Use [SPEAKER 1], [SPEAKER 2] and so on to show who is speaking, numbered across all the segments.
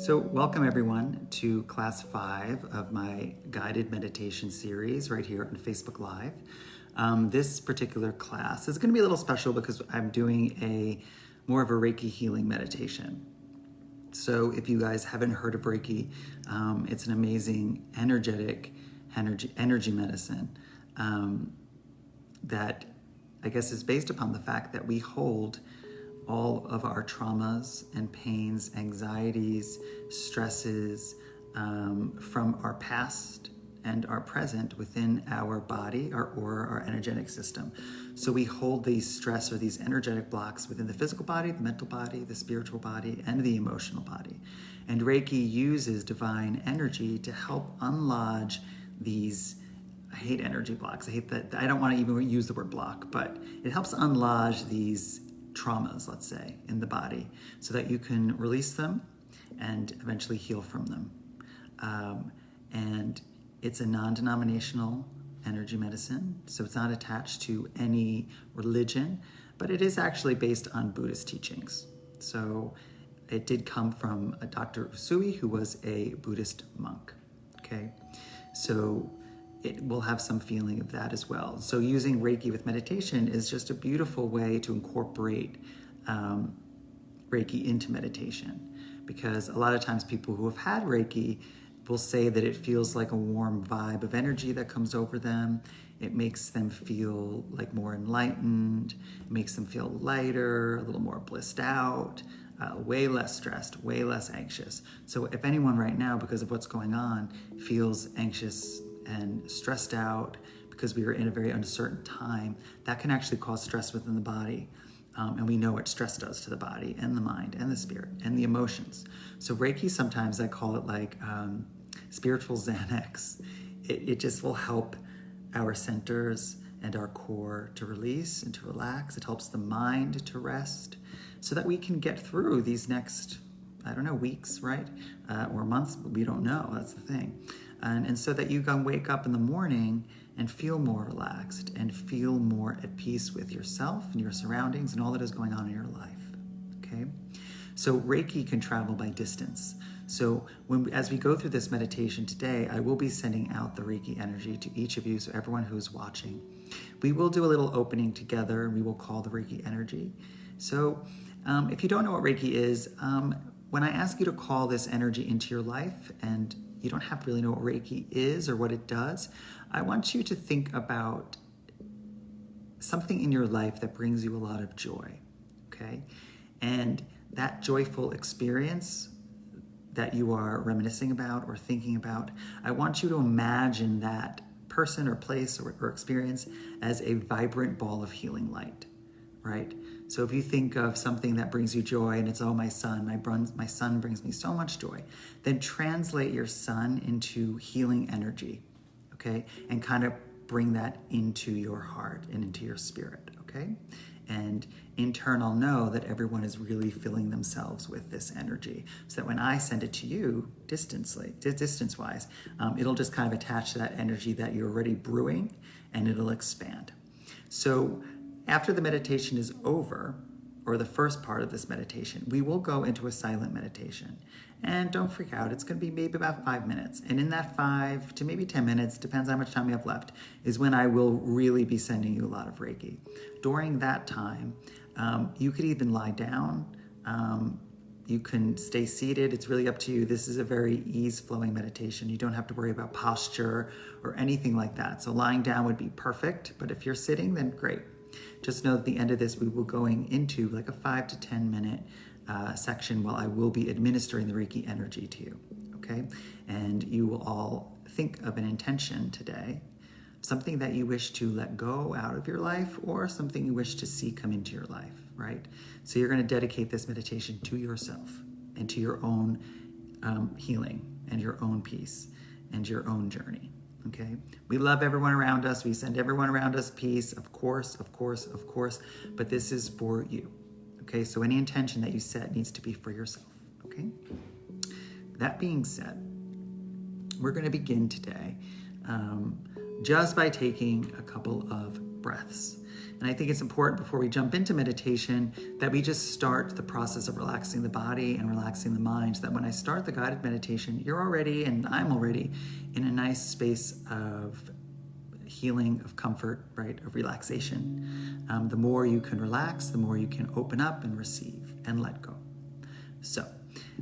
[SPEAKER 1] So welcome everyone to class 5 of my guided meditation series right here on Facebook Live. This particular class is going to be a little special because I'm doing more of a Reiki healing meditation. So if you guys haven't heard of Reiki, it's an amazing energy medicine that I guess is based upon the fact that we hold all of our traumas and pains, anxieties, stresses from our past and our present within our body, our aura, our energetic system. So we hold these stress or these energetic blocks within the physical body, the mental body, the spiritual body, and the emotional body. And Reiki uses divine energy to help unlodge these, I hate energy blocks. I hate that. I don't want to even use the word block, but it helps unlodge these traumas, let's say, in the body so that you can release them and eventually heal from them. And it's a non-denominational energy medicine, so it's not attached to any religion, but it is actually based on Buddhist teachings. So it did come from a Dr. Usui, who was a Buddhist monk, okay? So it will have some feeling of that as well. So using Reiki with meditation is just a beautiful way to incorporate Reiki into meditation, because a lot of times people who have had Reiki will say that it feels like a warm vibe of energy that comes over them. It makes them feel like more enlightened. It makes them feel lighter, a little more blissed out, way less stressed, way less anxious. So if anyone right now, because of what's going on, feels anxious and stressed out because we are in a very uncertain time, that can actually cause stress within the body. And we know what stress does to the body and the mind and the spirit and the emotions. So Reiki, sometimes I call it like spiritual Xanax. It just will help our centers and our core to release and to relax. It helps the mind to rest so that we can get through these next, weeks, right? Or months, but we don't know, that's the thing. And so that you can wake up in the morning and feel more relaxed and feel more at peace with yourself and your surroundings and all that is going on in your life, okay? So Reiki can travel by distance. So as we go through this meditation today, I will be sending out the Reiki energy to each of you, so everyone who's watching. We will do a little opening together, and we will call the Reiki energy. So if you don't know what Reiki is, when I ask you to call this energy into your life, and you don't have to really know what Reiki is or what it does, I want you to think about something in your life that brings you a lot of joy, okay? And that joyful experience that you are reminiscing about or thinking about, I want you to imagine that person or place or experience as a vibrant ball of healing light, right? So if you think of something that brings you joy and it's, oh, my son brings me so much joy, then translate your son into healing energy, okay? And kind of bring that into your heart and into your spirit, okay? And in turn, I'll know that everyone is really filling themselves with this energy, so that when I send it to you distance-wise, it'll just kind of attach to that energy that you're already brewing, and it'll expand. So after the meditation is over, or the first part of this meditation, we will go into a silent meditation. And don't freak out, it's gonna be maybe about 5 minutes. And in that 5 to maybe 10 minutes, depends how much time we have left, is when I will really be sending you a lot of Reiki. During that time, you could even lie down, you can stay seated, it's really up to you. This is a very ease-flowing meditation. You don't have to worry about posture or anything like that. So lying down would be perfect, but if you're sitting, then great. Just know at the end of this, we will going into like a 5 to 10 minute section while I will be administering the Reiki energy to you, okay? And you will all think of an intention today, something that you wish to let go out of your life or something you wish to see come into your life, right? So you're gonna dedicate this meditation to yourself and to your own healing and your own peace and your own journey. Okay, we love everyone around us. We send everyone around us peace, of course, but this is for you. Okay, so any intention that you set needs to be for yourself. Okay, that being said, we're going to begin today just by taking a couple of breaths. And I think it's important before we jump into meditation that we just start the process of relaxing the body and relaxing the mind, so that when I start the guided meditation, you're already, and I'm already, in a nice space of healing, of comfort, right, of relaxation. The more you can relax, the more you can open up and receive and let go. So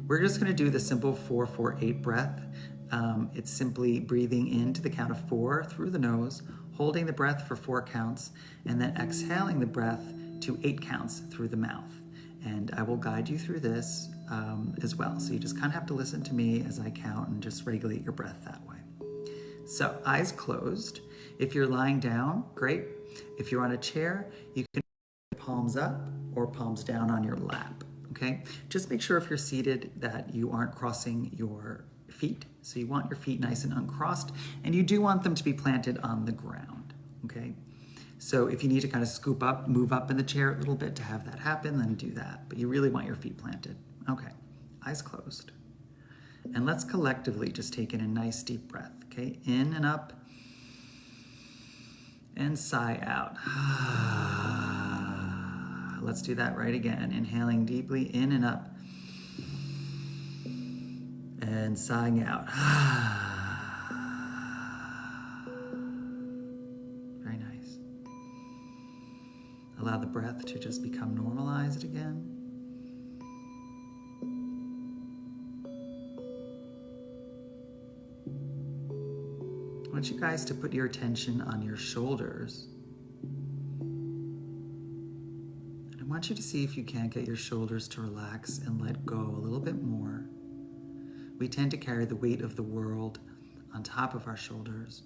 [SPEAKER 1] we're just going to do the simple 4-4-8 breath. It's simply breathing in to the count of 4 through the nose, holding the breath for 4 counts, and then exhaling the breath to 8 counts through the mouth. And I will guide you through this as well. So you just kind of have to listen to me as I count and just regulate your breath that way. So eyes closed. If you're lying down, great. If you're on a chair, you can put palms up or palms down on your lap, okay? Just make sure if you're seated that you aren't crossing your feet. So you want your feet nice and uncrossed, and you do want them to be planted on the ground, okay? So if you need to kind of scoop up, move up in the chair a little bit to have that happen, then do that. But you really want your feet planted. Okay, eyes closed. And let's collectively just take in a nice deep breath, okay? In and up, and sigh out. Let's do that right again. Inhaling deeply, in and up, and sighing out. Very nice. Allow the breath to just become normalized again. I want you guys to put your attention on your shoulders. And I want you to see if you can't get your shoulders to relax and let go a little bit more. We tend to carry the weight of the world on top of our shoulders,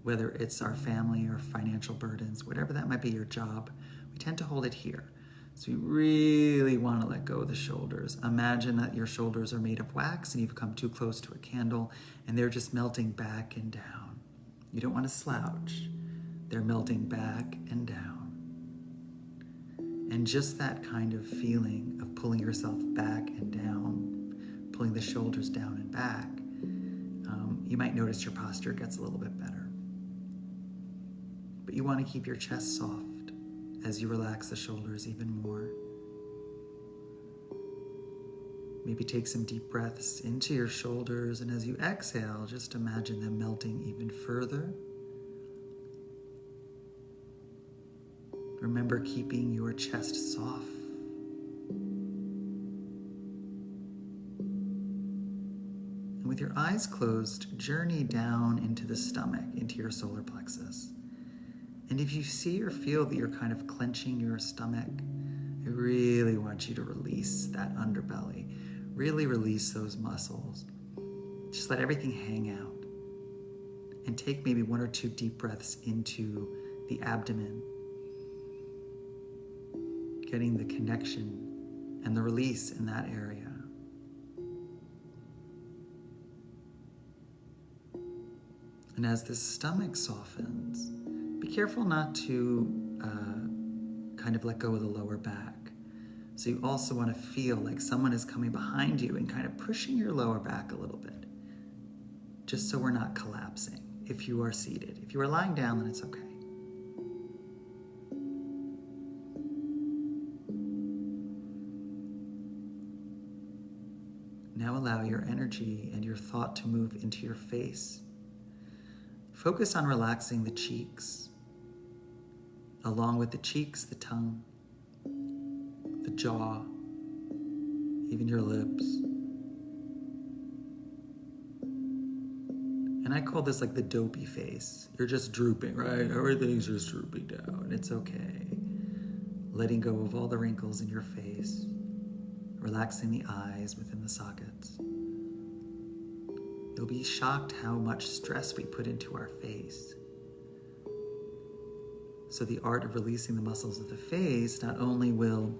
[SPEAKER 1] whether it's our family or financial burdens, whatever that might be, your job, we tend to hold it here. So we really want to let go of the shoulders. Imagine that your shoulders are made of wax and you've come too close to a candle and they're just melting back and down. You don't want to slouch. They're melting back and down. And just that kind of feeling of pulling yourself back and down, pulling the shoulders down and back, you might notice your posture gets a little bit better. But you want to keep your chest soft as you relax the shoulders even more. Maybe take some deep breaths into your shoulders, and as you exhale, just imagine them melting even further. Remember keeping your chest soft. And with your eyes closed, journey down into the stomach, into your solar plexus. And if you see or feel that you're kind of clenching your stomach, I really want you to release that underbelly. Really release those muscles. Just let everything hang out. And take maybe 1 or 2 deep breaths into the abdomen. Getting the connection and the release in that area. And as the stomach softens, be careful not to kind of let go of the lower back. So you also want to feel like someone is coming behind you and kind of pushing your lower back a little bit, just so we're not collapsing if you are seated. If you are lying down, then it's okay. Now allow your energy and your thought to move into your face. Focus on relaxing the cheeks. Along with the cheeks, the tongue, the jaw, even your lips. And I call this like the dopey face. You're just drooping, right? Everything's just drooping down. It's okay. Letting go of all the wrinkles in your face. Relaxing the eyes within the sockets. You'll be shocked how much stress we put into our face. So the art of releasing the muscles of the face not only will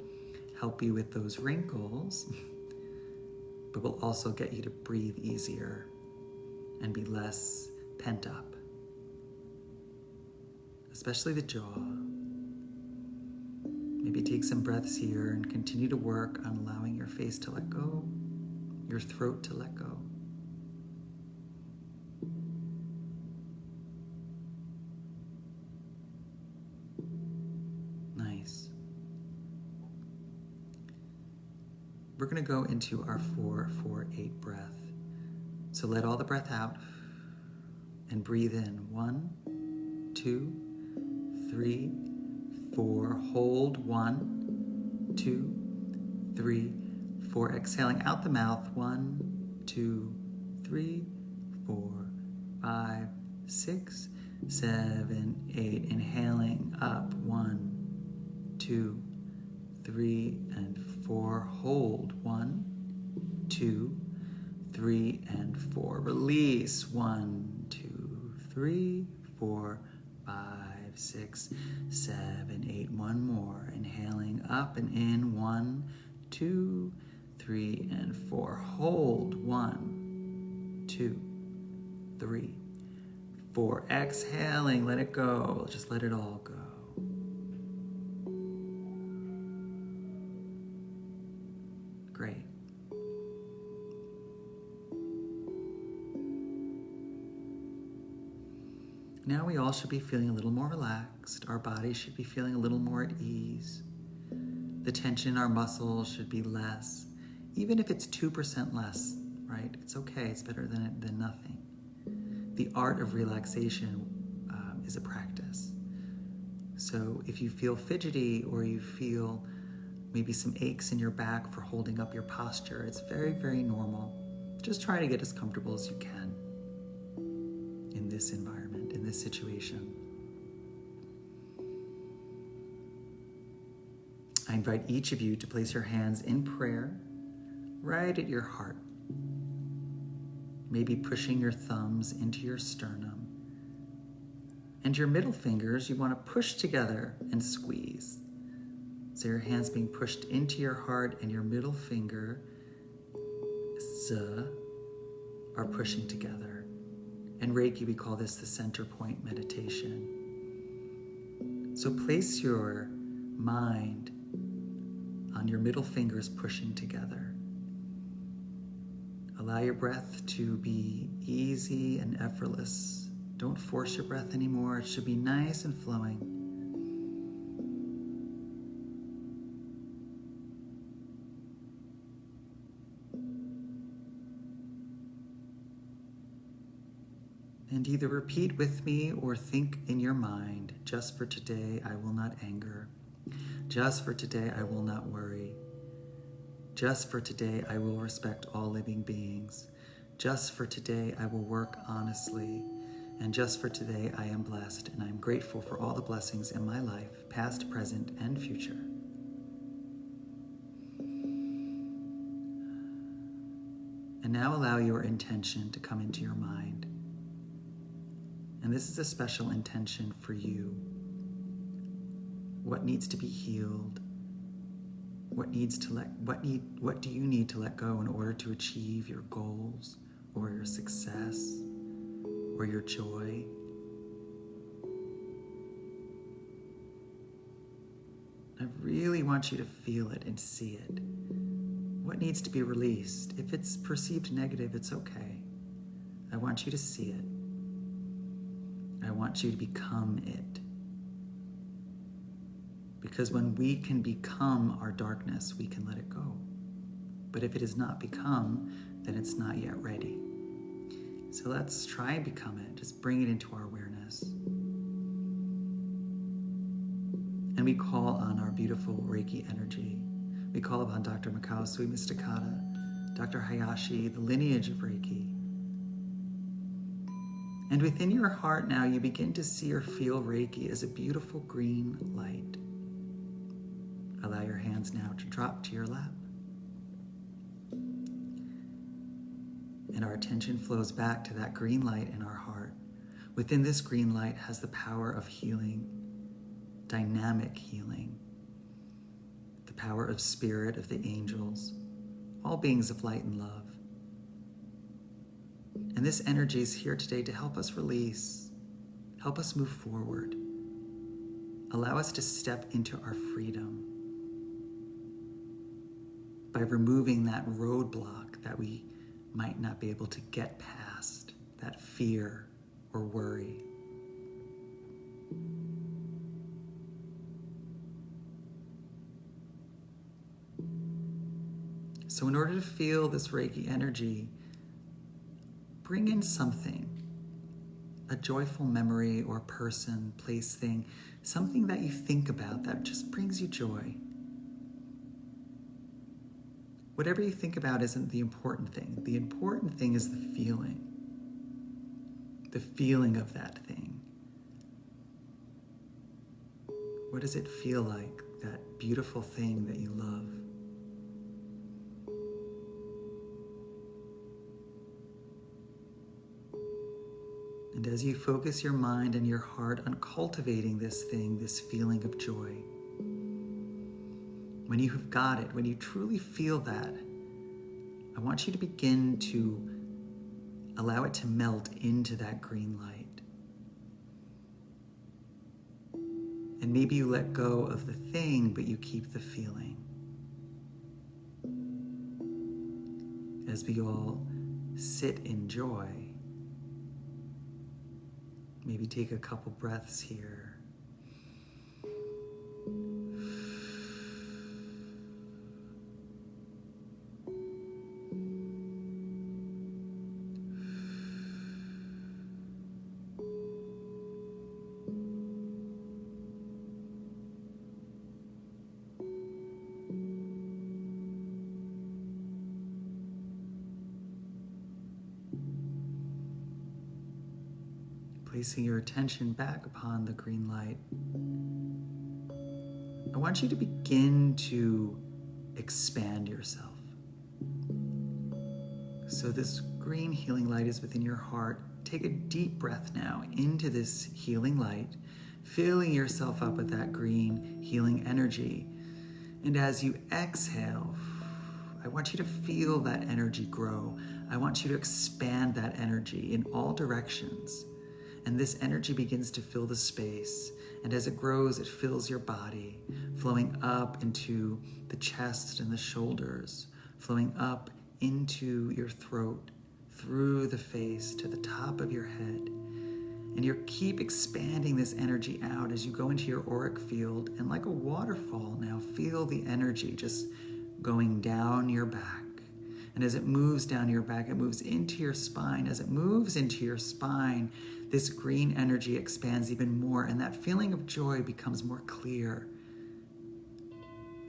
[SPEAKER 1] help you with those wrinkles, but will also get you to breathe easier and be less pent up. Especially the jaw. Maybe take some breaths here and continue to work on allowing your face to let go, your throat to let go. into our 4-4-8 breath. So let all the breath out and breathe in. 1, 2, 3, 4. Hold. 1, 2, 3, 4. Exhaling out the mouth. 1, 2, 3, 4, 5, 6, 7, 8. Inhaling up. 1, 2, 3, and 4. Hold. 1, 2, 3, and 4. Release. 1, 2, 3, 4, 5, 6, 7, 8. One more. Inhaling up and in. 1, 2, 3, and 4. Hold. 1, 2, 3, 4. Exhaling. Let it go. Just let it all go. Great. Now we all should be feeling a little more relaxed. Our body should be feeling a little more at ease. The tension in our muscles should be less. Even if it's 2% less, right? It's okay. It's better than nothing. The art of relaxation is a practice. So if you feel fidgety or you feel maybe some aches in your back for holding up your posture, it's very, very normal. Just try to get as comfortable as you can in this environment, in this situation. I invite each of you to place your hands in prayer right at your heart. Maybe pushing your thumbs into your sternum. And your middle fingers, you want to push together and squeeze. So your hands being pushed into your heart and your middle finger are pushing together. In Reiki, we call this the center point meditation. So place your mind on your middle fingers pushing together. Allow your breath to be easy and effortless. Don't force your breath anymore. It should be nice and flowing. And either repeat with me or think in your mind, just for today I will not anger. Just for today I will not worry. Just for today I will respect all living beings. Just for today I will work honestly. And just for today I am blessed and I am grateful for all the blessings in my life, past, present, and future. And now allow your intention to come into your mind. And this is a special intention for you. What needs to be healed? What do you need to let go in order to achieve your goals or your success or your joy? I really want you to feel it and see it. What needs to be released? If it's perceived negative, it's okay. I want you to see it. I want you to become it. Because when we can become our darkness, we can let it go. But if it is not become, then it's not yet ready. So let's try and become it. Just bring it into our awareness. And we call on our beautiful Reiki energy. We call upon Dr. Mikao Sui Mysticata, Dr. Hayashi, the lineage of Reiki. And within your heart now, you begin to see or feel Reiki as a beautiful green light. Allow your hands now to drop to your lap. And our attention flows back to that green light in our heart. Within this green light has the power of healing, dynamic healing, the power of spirit, of the angels, all beings of light and love. And this energy is here today to help us release, help us move forward, allow us to step into our freedom by removing that roadblock that we might not be able to get past, that fear or worry. So in order to feel this Reiki energy, bring in something, a joyful memory or person, place, thing, something that you think about that just brings you joy. Whatever you think about isn't the important thing. The important thing is the feeling of that thing. What does it feel like, that beautiful thing that you love? And as you focus your mind and your heart on cultivating this thing, this feeling of joy, when you have got it, when you truly feel that, I want you to begin to allow it to melt into that green light. And maybe you let go of the thing, but you keep the feeling. As we all sit in joy, maybe take a couple breaths here. Placing your attention back upon the green light, I want you to begin to expand yourself. So this green healing light is within your heart. Take a deep breath now into this healing light, filling yourself up with that green healing energy. And as you exhale, I want you to feel that energy grow. I want you to expand that energy in all directions. And this energy begins to fill the space. And as it grows, it fills your body, flowing up into the chest and the shoulders, flowing up into your throat, through the face to the top of your head. And you keep expanding this energy out as you go into your auric field. And like a waterfall now, feel the energy just going down your back. And as it moves down your back, it moves into your spine. As it moves into your spine, this green energy expands even more, and that feeling of joy becomes more clear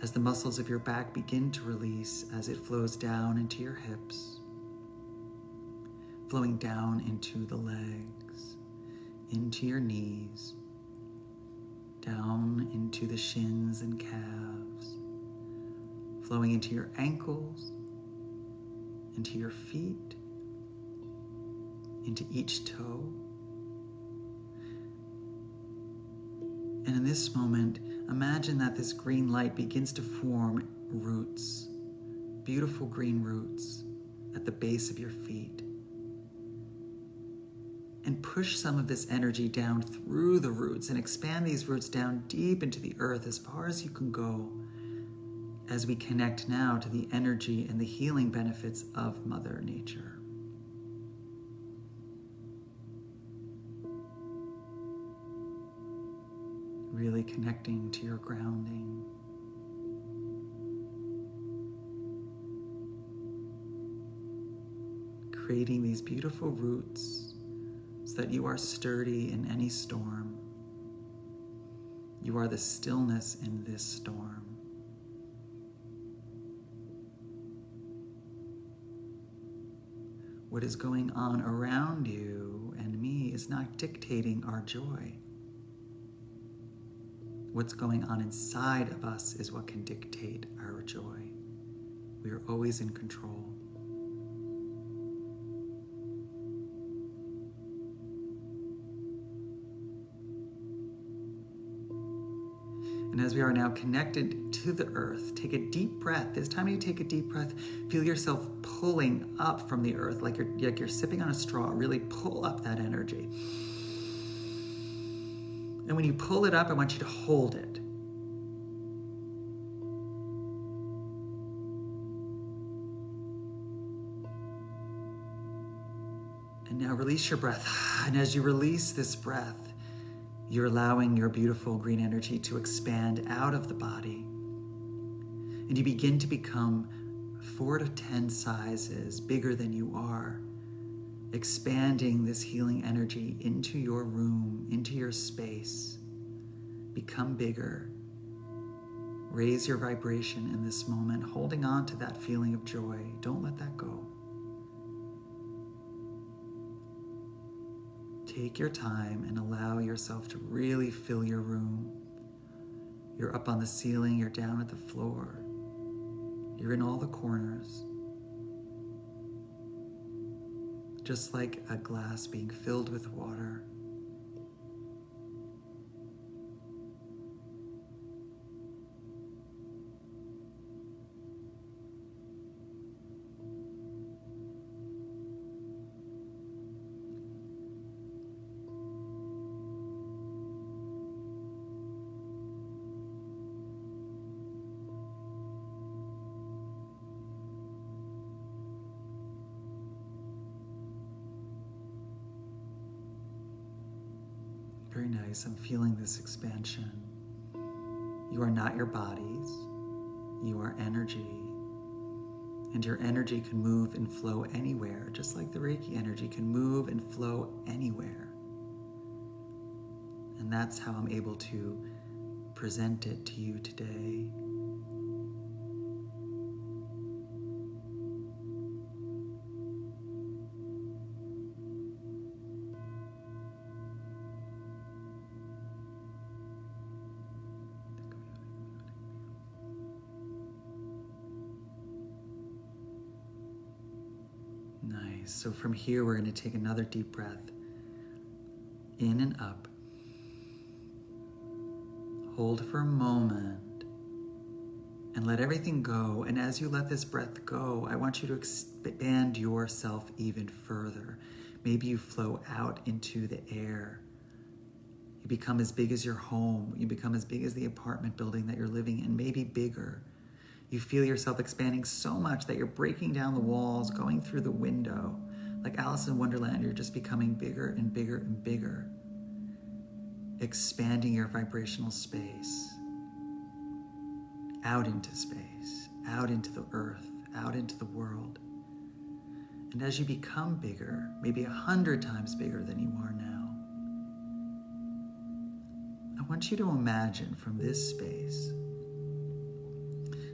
[SPEAKER 1] as the muscles of your back begin to release, as it flows down into your hips, flowing down into the legs, into your knees, down into the shins and calves, flowing into your ankles, into your feet, into each toe. And in this moment, imagine that this green light begins to form roots, beautiful green roots at the base of your feet. And push some of this energy down through the roots and expand these roots down deep into the earth as far as you can go, as we connect now to the energy and the healing benefits of Mother Nature. Really connecting to your grounding. Creating these beautiful roots so that you are sturdy in any storm. You are the stillness in this storm. What is going on around you and me is not dictating our joy. What's going on inside of us is what can dictate our joy. We are always in control. And as we are now connected to the earth, take a deep breath. This time you take a deep breath, feel yourself pulling up from the earth like you're sipping on a straw. Really pull up that energy. And when you pull it up, I want you to hold it. And now release your breath. And as you release this breath, you're allowing your beautiful green energy to expand out of the body. And you begin to become 4 to 10 sizes bigger than you are, expanding this healing energy into your room, into your space. Become bigger. Raise your vibration in this moment, holding on to that feeling of joy. Don't let that go. Take your time and allow yourself to really fill your room. You're up on the ceiling, you're down at the floor. You're in all the corners. Just like a glass being filled with water. Very nice. I'm feeling this expansion. You are not your bodies. You are energy. And your energy can move and flow anywhere, just like the Reiki energy can move and flow anywhere. And that's how I'm able to present it to you today. Nice. So from here, we're going to take another deep breath in and up. Hold for a moment and let everything go. And as you let this breath go, I want you to expand yourself even further. Maybe you flow out into the air. You become as big as your home. You become as big as the apartment building that you're living in, maybe bigger. You feel yourself expanding so much that you're breaking down the walls, going through the window. Like Alice in Wonderland, you're just becoming bigger and bigger and bigger. Expanding your vibrational space. Out into space, out into the earth, out into the world. And as you become bigger, maybe 100 times bigger than you are now, I want you to imagine from this space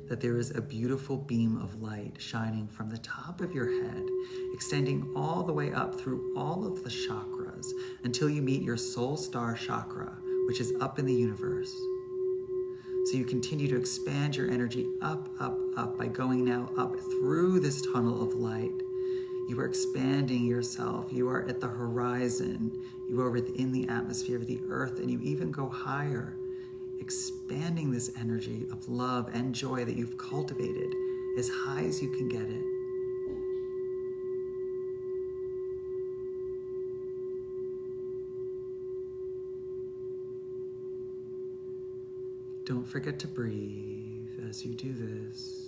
[SPEAKER 1] that there is a beautiful beam of light shining from the top of your head, extending all the way up through all of the chakras until you meet your soul star chakra, which is up in the universe. So you continue to expand your energy up, up, up by going now up through this tunnel of light. You are expanding yourself. You are at the horizon. You are within the atmosphere of the earth, and you even go higher, expanding this energy of love and joy that you've cultivated as high as you can get it. Don't forget to breathe as you do this.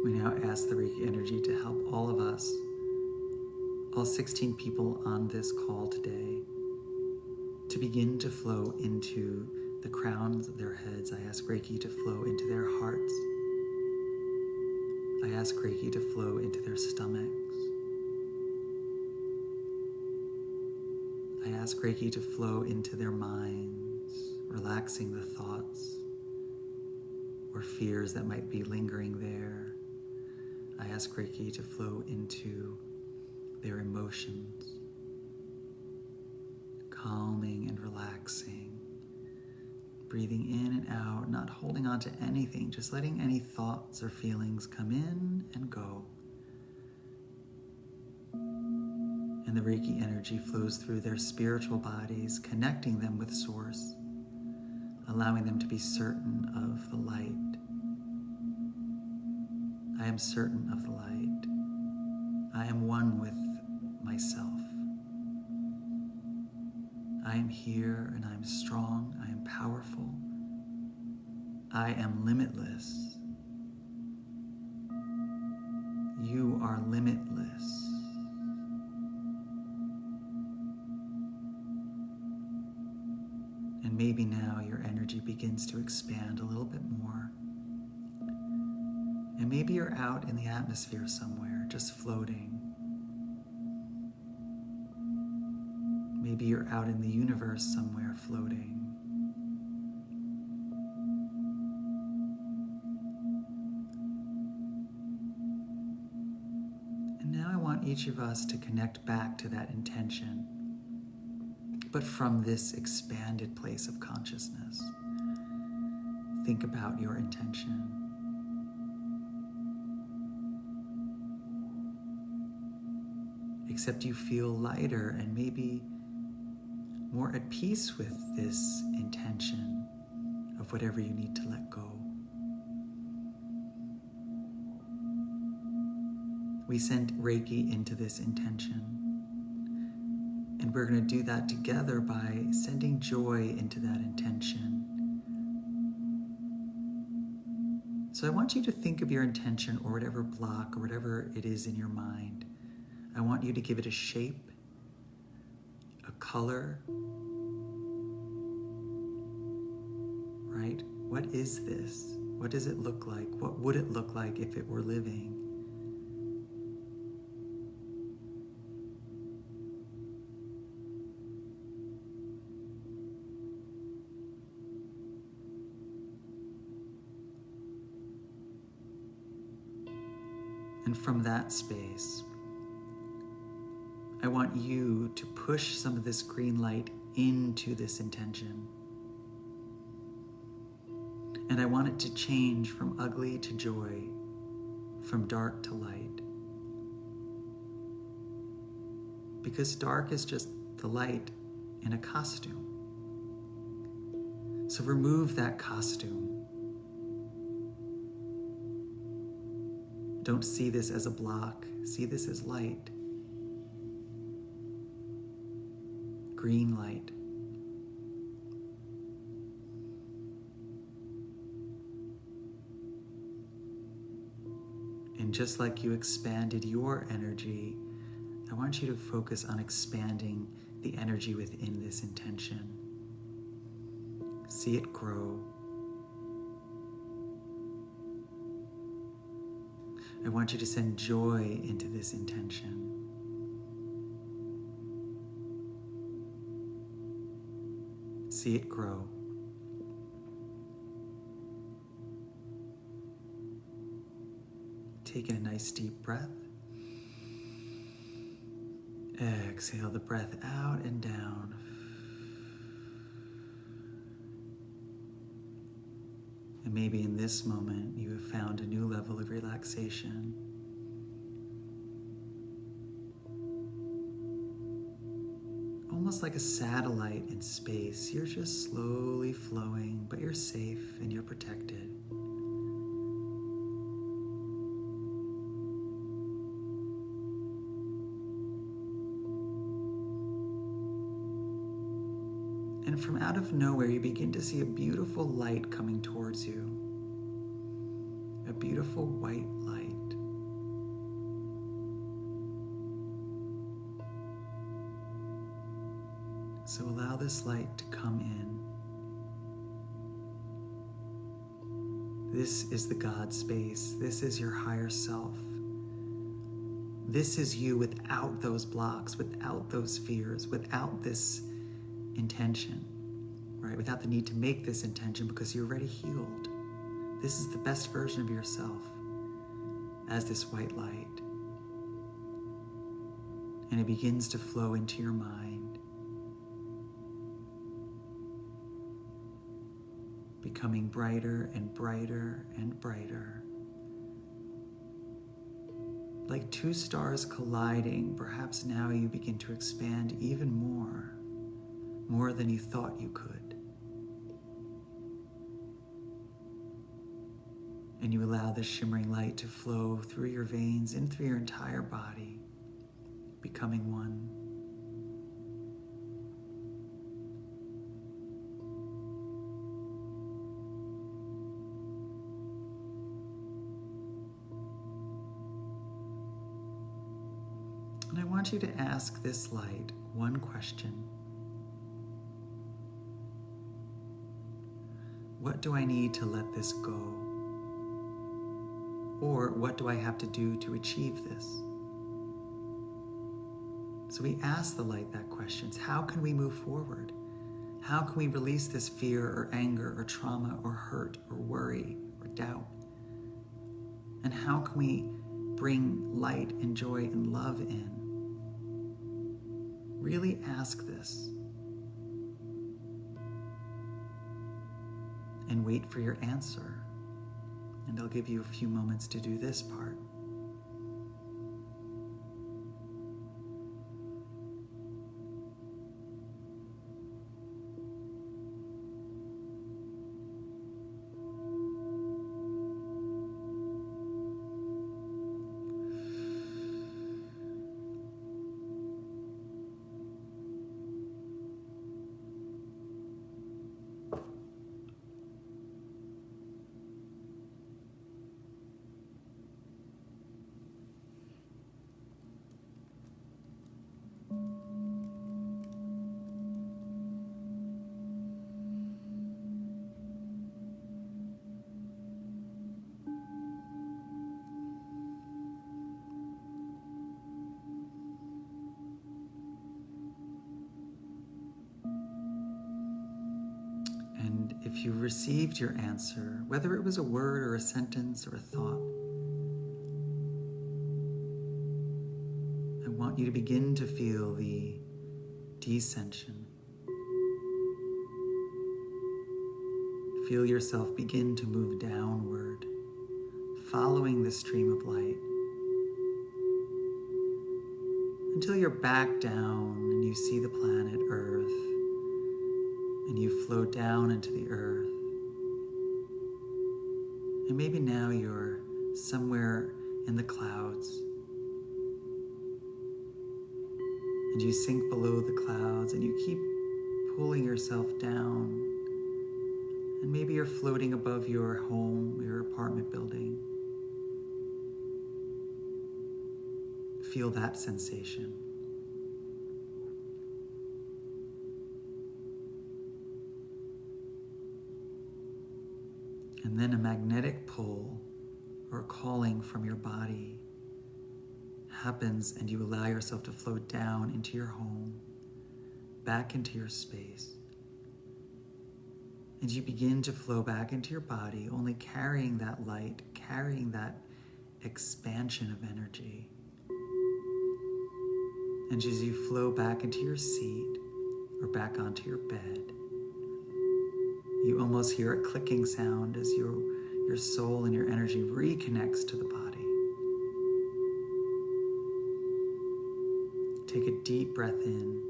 [SPEAKER 1] We now ask the Reiki energy to help all of us, all 16 people on this call today, to begin to flow into the crowns of their heads. I ask Reiki to flow into their hearts. I ask Reiki to flow into their stomachs. I ask Reiki to flow into their minds, relaxing the thoughts or fears that might be lingering there. I ask Reiki to flow into their emotions, calming and relaxing, breathing in and out, not holding on to anything, just letting any thoughts or feelings come in and go. And the Reiki energy flows through their spiritual bodies, connecting them with Source, allowing them to be certain of the light. I am certain of the light. I am one with myself. I am here and I am strong. I am powerful. I am limitless. You are limitless. And maybe now your energy begins to expand a little bit more. And maybe you're out in the atmosphere somewhere, just floating. Maybe you're out in the universe somewhere, floating. And now I want each of us to connect back to that intention, but from this expanded place of consciousness. Think about your intention. Except you feel lighter and maybe more at peace with this intention of whatever you need to let go. We send Reiki into this intention. And we're going to do that together by sending joy into that intention. So I want you to think of your intention or whatever block or whatever it is in your mind. I want you to give it a shape, a color, right? What is this? What does it look like? What would it look like if it were living? And from that space, I want you to push some of this green light into this intention. And I want it to change from ugly to joy, from dark to light. Because dark is just the light in a costume. So remove that costume. Don't see this as a block. See this as light. Green light. And just like you expanded your energy, I want you to focus on expanding the energy within this intention. See it grow. I want you to send joy into this intention. See it grow. Take a nice deep breath. Exhale the breath out and down. And maybe in this moment you have found a new level of relaxation. Almost like a satellite in space. You're just slowly flowing, but you're safe and you're protected. And from out of nowhere, you begin to see a beautiful light coming towards you. A beautiful white light. So allow this light to come in. This is the God space. This is your higher self. This is you without those blocks, without those fears, without this intention, right? Without the need to make this intention because you're already healed. This is the best version of yourself as this white light. And it begins to flow into your mind, becoming brighter and brighter and brighter. Like two stars colliding, perhaps now you begin to expand even more than you thought you could. And you allow this shimmering light to flow through your veins, in through your entire body, becoming one. And I want you to ask this light one question. What do I need to let this go? Or what do I have to do to achieve this? So we ask the light that question. How can we move forward? How can we release this fear or anger or trauma or hurt or worry or doubt? And how can we bring light and joy and love in? Really ask this. And wait for your answer. And I'll give you a few moments to do this part. If you received your answer, whether it was a word or a sentence or a thought, I want you to begin to feel the descension. Feel yourself begin to move downward, following the stream of light, until you're back down and you see the planet Earth. And you float down into the earth. And maybe now you're somewhere in the clouds. And you sink below the clouds and you keep pulling yourself down. And maybe you're floating above your home, your apartment building. Feel that sensation. And then a magnetic pull or calling from your body happens and you allow yourself to float down into your home, back into your space. And you begin to flow back into your body, only carrying that light, carrying that expansion of energy. And as you flow back into your seat or back onto your bed, you almost hear a clicking sound as your soul and your energy reconnects to the body. Take a deep breath in.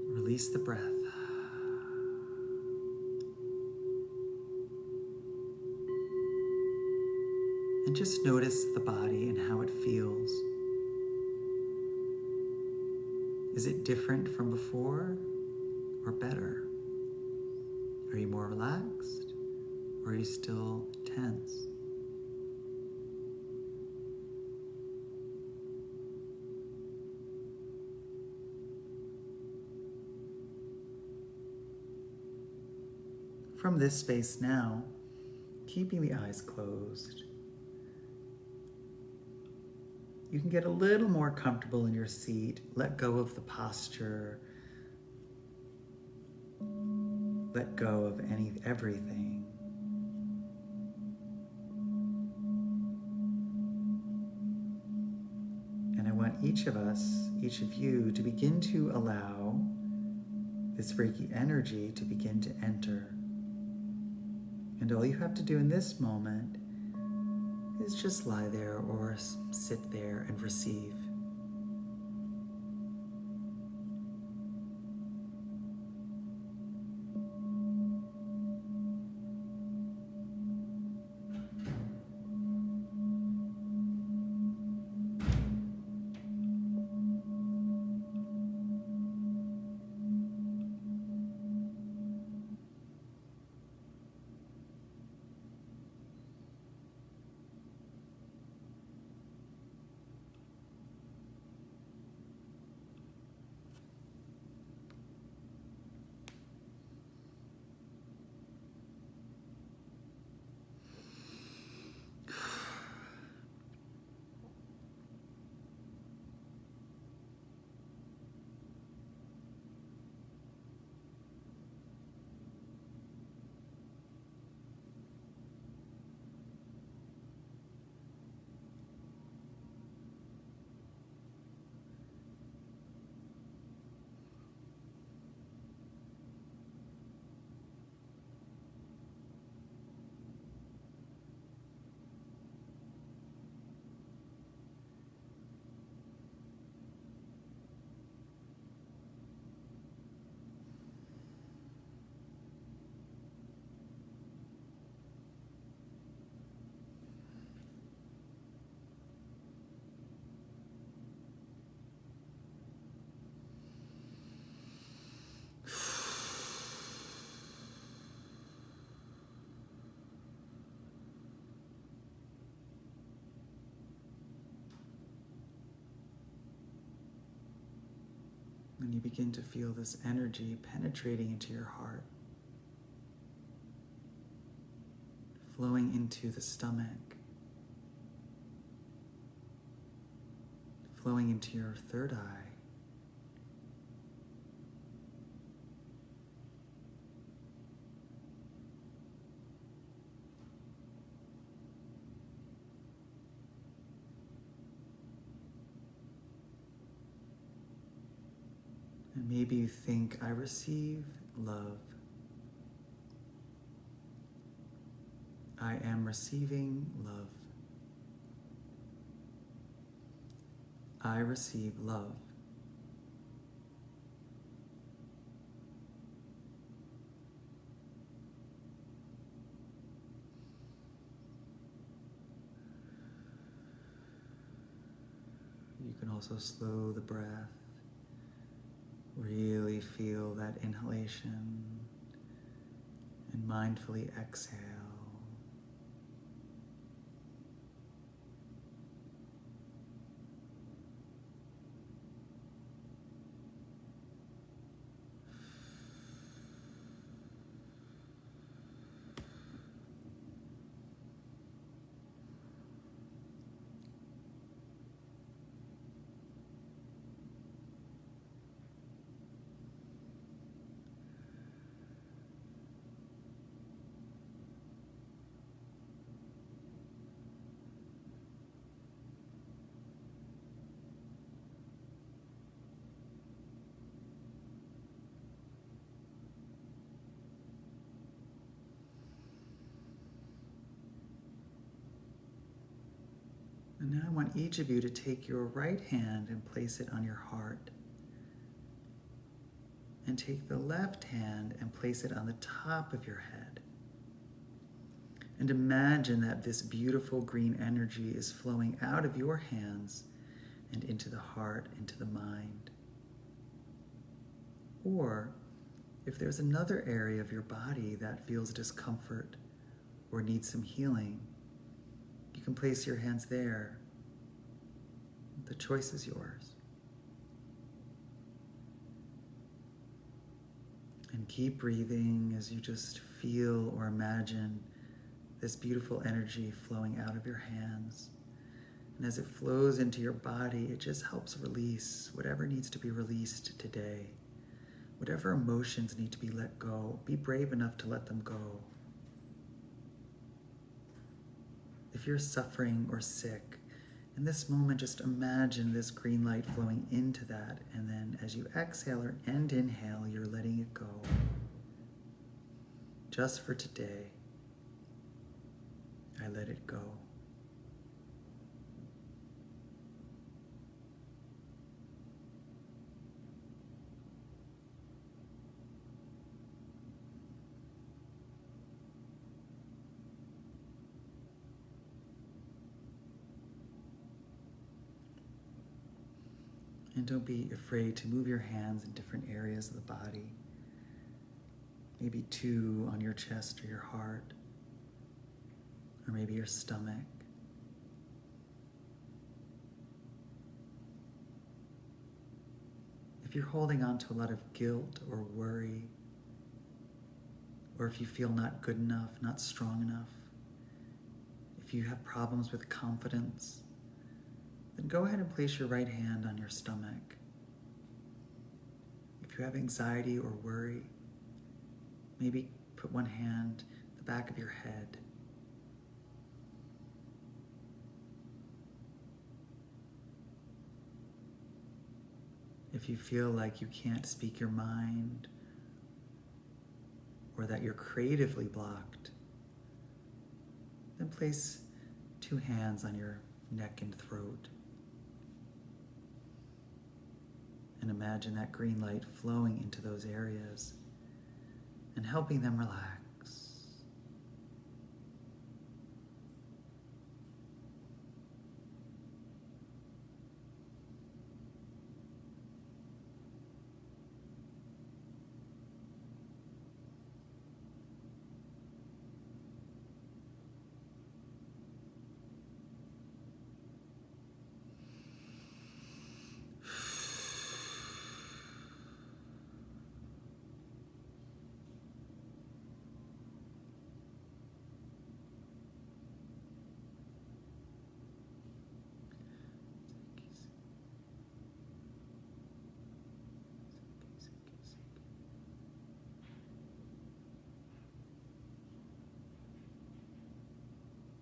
[SPEAKER 1] Release the breath. And just notice the body and how it feels. Is it different from before or better? Are you more relaxed or are you still tense? From this space now, keeping the eyes closed, you can get a little more comfortable in your seat, let go of the posture, let go of everything. And I want each of us, each of you, to begin to allow this Reiki energy to begin to enter. And all you have to do in this moment is just lie there or sit there and receive. When you begin to feel this energy penetrating into your heart, flowing into the stomach, flowing into your third eye, and maybe you think, I receive love. I am receiving love. I receive love. You can also slow the breath. Really feel that inhalation and mindfully exhale. And now I want each of you to take your right hand and place it on your heart. And take the left hand and place it on the top of your head. And imagine that this beautiful green energy is flowing out of your hands and into the heart, into the mind. Or if there's another area of your body that feels discomfort or needs some healing, you can place your hands there. The choice is yours. And keep breathing as you just feel or imagine this beautiful energy flowing out of your hands. And as it flows into your body, it just helps release whatever needs to be released today. Whatever emotions need to be let go, be brave enough to let them go. If you're suffering or sick, in this moment, just imagine this green light flowing into that, and then as you exhale and inhale, you're letting it go. Just for today, I let it go. And don't be afraid to move your hands in different areas of the body. Maybe 2 on your chest or your heart, or maybe your stomach. If you're holding on to a lot of guilt or worry, or if you feel not good enough, not strong enough, if you have problems with confidence, then go ahead and place your right hand on your stomach. If you have anxiety or worry, maybe put one hand at the back of your head. If you feel like you can't speak your mind or that you're creatively blocked, then place 2 hands on your neck and throat. And imagine that green light flowing into those areas and helping them relax.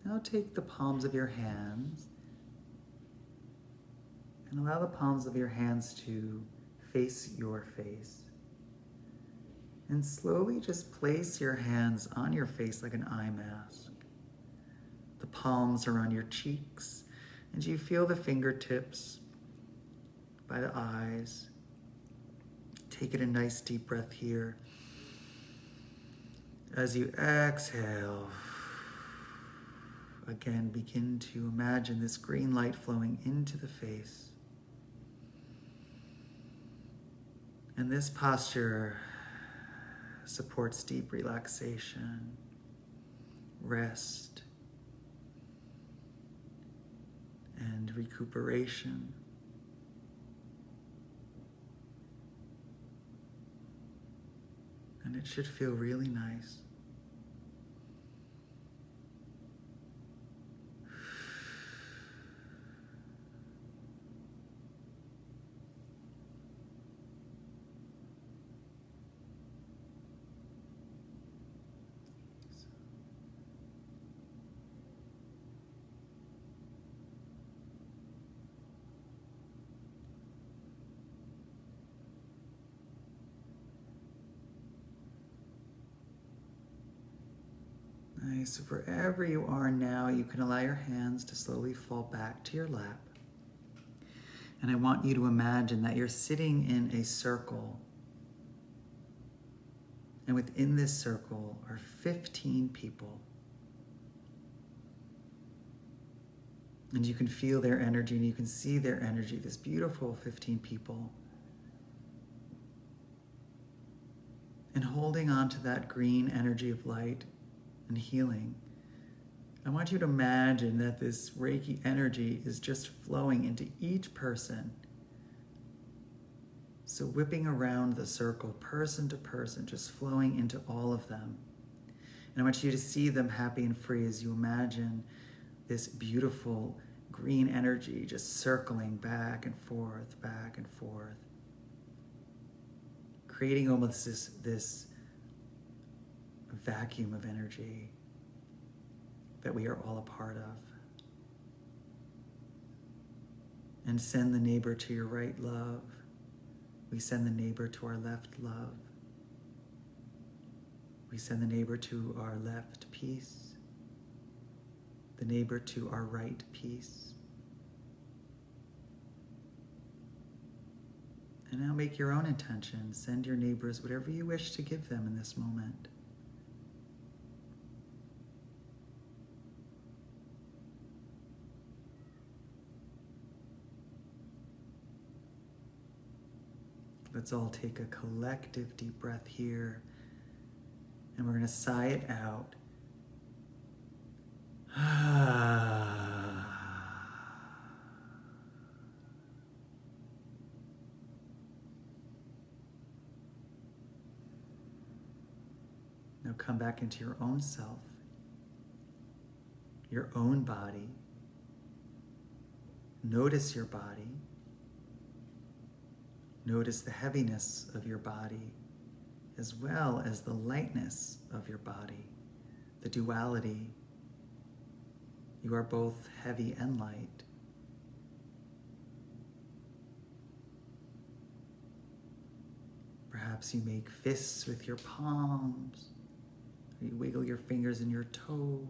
[SPEAKER 1] Now take the palms of your hands and allow the palms of your hands to face your face. And slowly just place your hands on your face like an eye mask. The palms are on your cheeks, and you feel the fingertips by the eyes. Take a nice deep breath here. As you exhale, again, begin to imagine this green light flowing into the face. And this posture supports deep relaxation, rest, and recuperation. And it should feel really nice. Nice. So wherever you are now, you can allow your hands to slowly fall back to your lap. And I want you to imagine that you're sitting in a circle. And within this circle are 15 people. And you can feel their energy and you can see their energy, this beautiful 15 people. And holding on to that green energy of light and healing, I want you to imagine that this Reiki energy is just flowing into each person. So whipping around the circle, person to person, just flowing into all of them. And I want you to see them happy and free as you imagine this beautiful green energy just circling back and forth, creating almost this vacuum of energy that we are all a part of. And send the neighbor to your right, love. We send the neighbor to our left, love. We send the neighbor to our left, peace. The neighbor to our right, peace. And now make your own intention. Send your neighbors whatever you wish to give them in this moment. Let's all take a collective deep breath here. And we're going to sigh it out. Now come back into your own self, your own body. Notice your body. Notice the heaviness of your body, as well as the lightness of your body, the duality. You are both heavy and light. Perhaps you make fists with your palms, or you wiggle your fingers and your toes.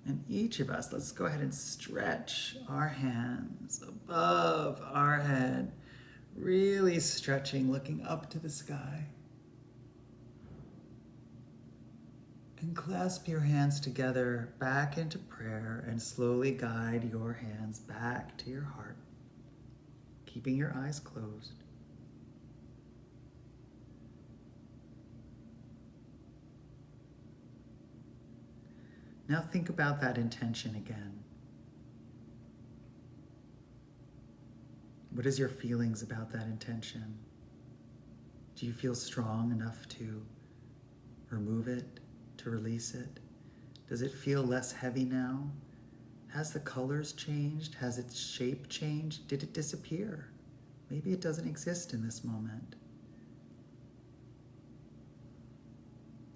[SPEAKER 1] And each of us, let's go ahead and stretch our hands above our head, really stretching, looking up to the sky. And clasp your hands together back into prayer and slowly guide your hands back to your heart, keeping your eyes closed. Now think about that intention again. What is your feelings about that intention? Do you feel strong enough to remove it, to release it? Does it feel less heavy now? Has the colors changed? Has its shape changed? Did it disappear? Maybe it doesn't exist in this moment.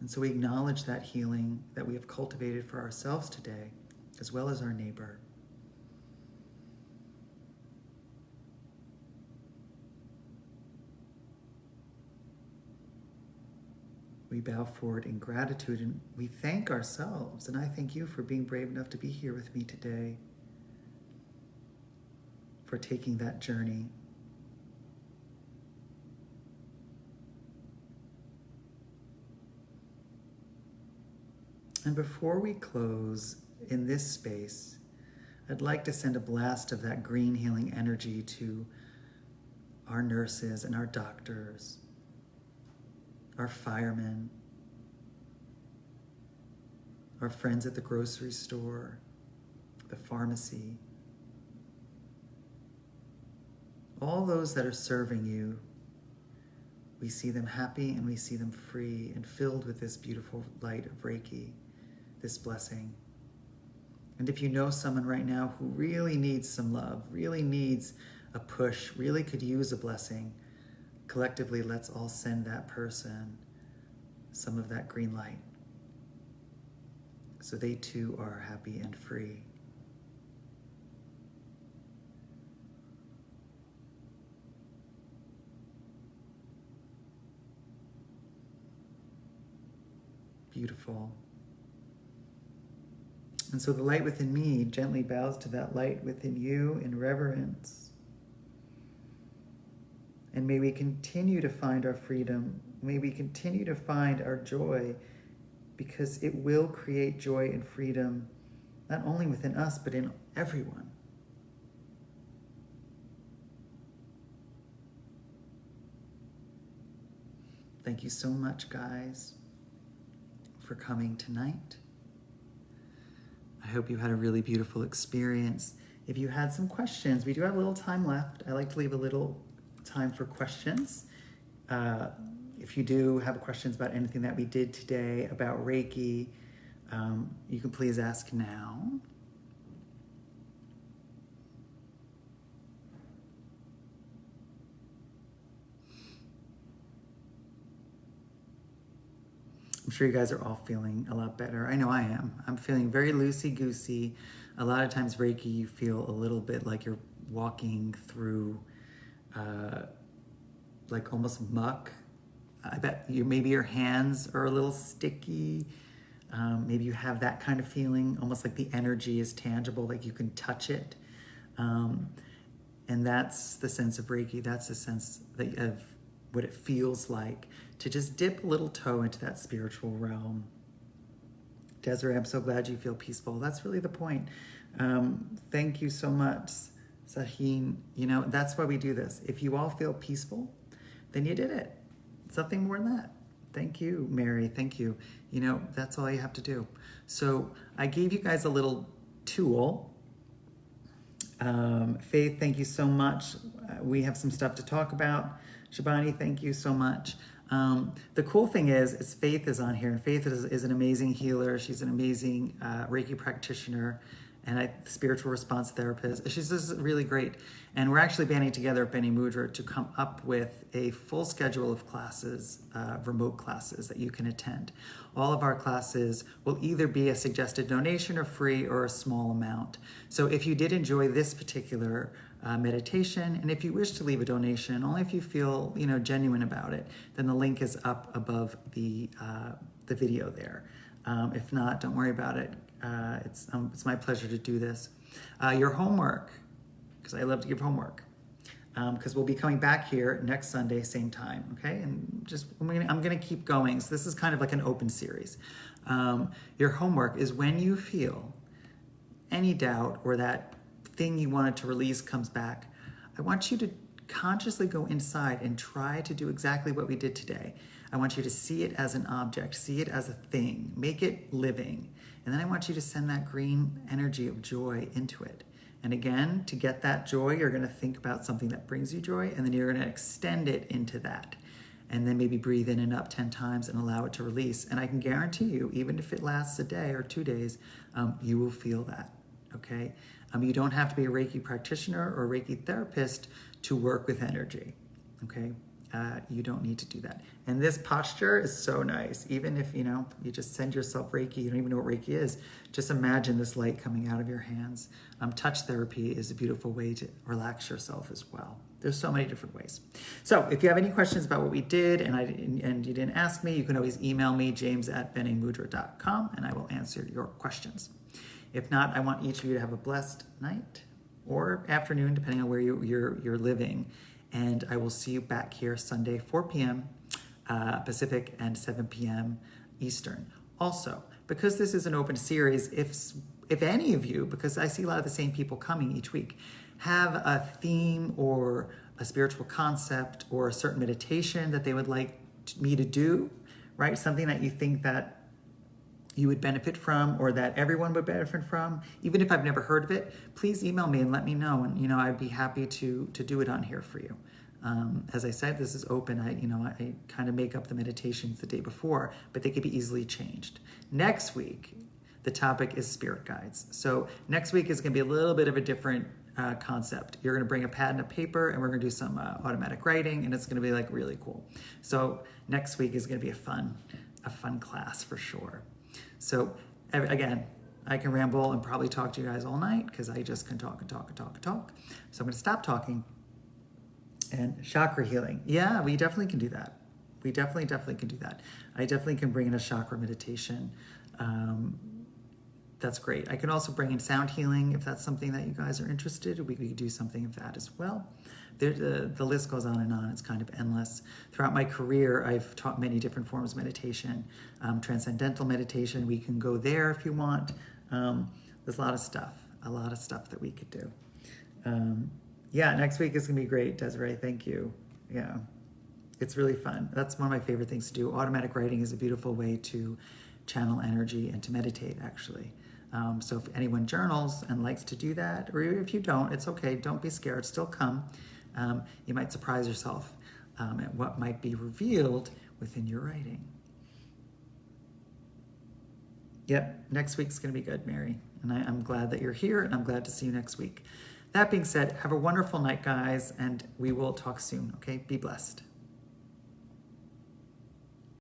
[SPEAKER 1] And so we acknowledge that healing that we have cultivated for ourselves today, as well as our neighbor. We bow forward in gratitude and we thank ourselves. And I thank you for being brave enough to be here with me today, for taking that journey. And before we close in this space, I'd like to send a blast of that green healing energy to our nurses and our doctors, our firemen, our friends at the grocery store, the pharmacy, all those that are serving you. We see them happy and we see them free and filled with this beautiful light of Reiki, this blessing. And if you know someone right now who really needs some love, really needs a push, really could use a blessing, collectively, let's all send that person some of that green light so they too are happy and free. Beautiful. And so the light within me gently bows to that light within you in reverence. And may we continue to find our freedom. May we continue to find our joy, because it will create joy and freedom, not only within us, but in everyone. Thank you so much, guys, for coming tonight. I hope you had a really beautiful experience. If you had some questions, we do have a little time left. I like to leave a little time for questions. If you do have questions about anything that we did today about Reiki, you can please ask now. I'm sure you guys are all feeling a lot better. I know I am. I'm feeling very loosey-goosey. A lot of times Reiki, you feel a little bit like you're walking through like almost muck. I bet maybe your hands are a little sticky. Maybe you have that kind of feeling, almost like the energy is tangible, like you can touch it. And that's the sense of Reiki. That's the sense of what it feels like to just dip a little toe into that spiritual realm. Desiree, I'm so glad you feel peaceful. That's really the point. Thank you so much, Sahin. You know, that's why we do this. If you all feel peaceful, then you did it. Something more than that. Thank you, Mary. Thank you. You know, that's all you have to do. So I gave you guys a little tool. Faith, thank you so much. We have some stuff to talk about. Shabani, thank you so much. The cool thing is Faith is on here, and Faith is an amazing healer. She's an amazing Reiki practitioner and a spiritual response therapist. She's just really great. And we're actually banding together at Bene Mudra to come up with a full schedule of classes, remote classes that you can attend. All of our classes will either be a suggested donation or free or a small amount. So if you did enjoy this particular meditation, and if you wish to leave a donation, only if you feel genuine about it, then the link is up above the video there. If not, don't worry about it. It's my pleasure to do this. Your homework, because I love to give homework, because we'll be coming back here next Sunday, same time, okay? And I'm gonna keep going. So this is kind of like an open series. Your homework is when you feel any doubt or that thing you wanted to release comes back, I want you to consciously go inside and try to do exactly what we did today. I want you to see it as an object, see it as a thing, make it living. And then I want you to send that green energy of joy into it. And again, to get that joy, you're gonna think about something that brings you joy, and then you're gonna extend it into that. And then maybe breathe in and up 10 times and allow it to release. And I can guarantee you, even if it lasts a day or 2 days, you will feel that, okay? You don't have to be a Reiki practitioner or a Reiki therapist to work with energy, okay? You don't need to do that. And this posture is so nice. Even if, you just send yourself Reiki, you don't even know what Reiki is, just imagine this light coming out of your hands. Touch therapy is a beautiful way to relax yourself as well. There's so many different ways. So if you have any questions about what we did and you didn't ask me, you can always email me, james@benemudra.com, and I will answer your questions. If not, I want each of you to have a blessed night or afternoon, depending on where you're living. And I will see you back here Sunday, 4 p.m. Pacific and 7 p.m. Eastern. Also, because this is an open series, if any of you, because I see a lot of the same people coming each week, have a theme or a spiritual concept or a certain meditation that they would like me to do, right? Something that you think that you would benefit from or that everyone would benefit from, even if I've never heard of it, please email me and let me know. And, I'd be happy to do it on here for you. As I said, this is open. I kind of make up the meditations the day before, but they could be easily changed. Next week, the topic is spirit guides. So next week is going to be a little bit of a different concept. You're going to bring a pad and a paper, and we're going to do some automatic writing, and it's going to be like really cool. So next week is going to be a fun class for sure. So again, I can ramble and probably talk to you guys all night because I just can talk and talk and talk and talk. So I'm going to stop talking. And chakra healing. Yeah, we definitely can do that. We definitely can do that. I definitely can bring in a chakra meditation. That's great. I can also bring in sound healing if that's something that you guys are interested in. We could do something of that as well. The list goes on and on. It's kind of endless. Throughout my career, I've taught many different forms of meditation. Transcendental meditation, we can go there if you want. There's a lot of stuff that we could do. Yeah, next week is going to be great, Desiree. Thank you. Yeah, it's really fun. That's one of my favorite things to do. Automatic writing is a beautiful way to channel energy and to meditate, actually. So if anyone journals and likes to do that, or if you don't, it's okay. Don't be scared. Still come. You might surprise yourself at what might be revealed within your writing. Yep, next week's going to be good, Mary. And I'm glad that you're here, and I'm glad to see you next week. That being said, have a wonderful night, guys, and we will talk soon, okay? Be blessed.